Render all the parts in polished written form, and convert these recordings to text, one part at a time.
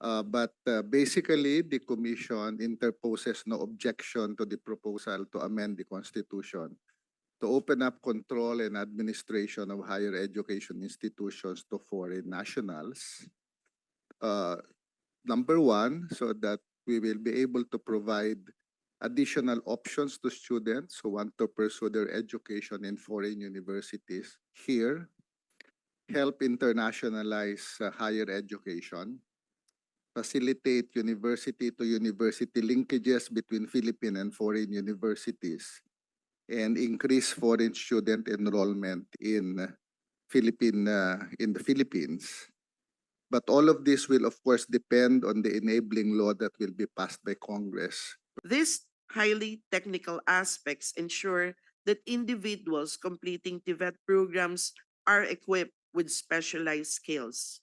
But basically, the Commission interposes no objection to the proposal to amend the Constitution to open up control and administration of higher education institutions to foreign nationals. Uh, Number one, so that we will be able to provide additional options to students who want to pursue their education in foreign universities here, help internationalize higher education, facilitate university to university linkages between Philippine and foreign universities, and increase foreign student enrollment in the Philippines. But all of this will, of course, depend on the enabling law that will be passed by Congress. These highly technical aspects ensure that individuals completing TVET programs are equipped with specialized skills.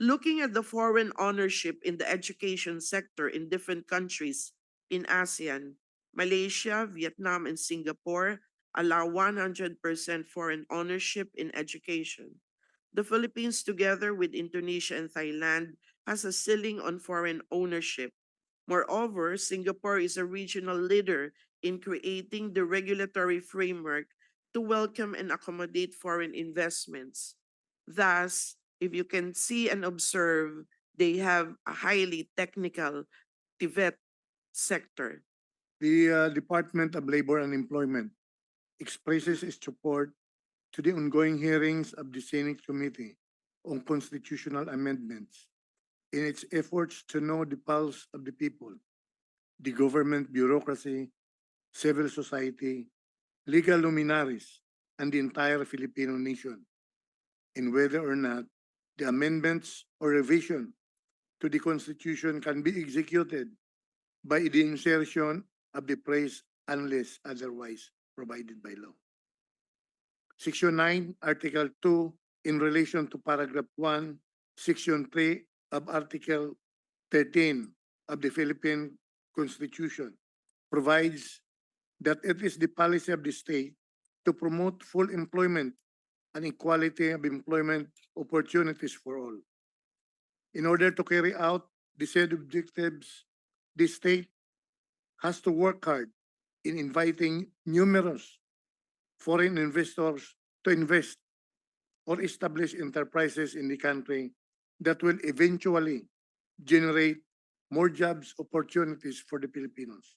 Looking at the foreign ownership in the education sector in different countries in ASEAN, Malaysia, Vietnam, and Singapore allow 100% foreign ownership in education. The Philippines, together with Indonesia and Thailand, has a ceiling on foreign ownership. Moreover, Singapore is a regional leader in creating the regulatory framework to welcome and accommodate foreign investments. Thus, if you can see and observe, they have a highly technical TVET sector. The Department of Labor and Employment expresses its support to the ongoing hearings of the Senate Committee on Constitutional Amendments in its efforts to know the pulse of the people, the government bureaucracy, civil society, legal luminaries, and the entire Filipino nation, and whether or not the amendments or revision to the Constitution can be executed by the insertion of the phrase unless otherwise provided by law. Section 9, Article 2, in relation to Paragraph 1, Section 3 of Article 13 of the Philippine Constitution provides that it is the policy of the state to promote full employment and equality of employment opportunities for all. In order to carry out the said objectives, the state has to work hard in inviting numerous foreign investors to invest or establish enterprises in the country that will eventually generate more jobs opportunities for the Filipinos.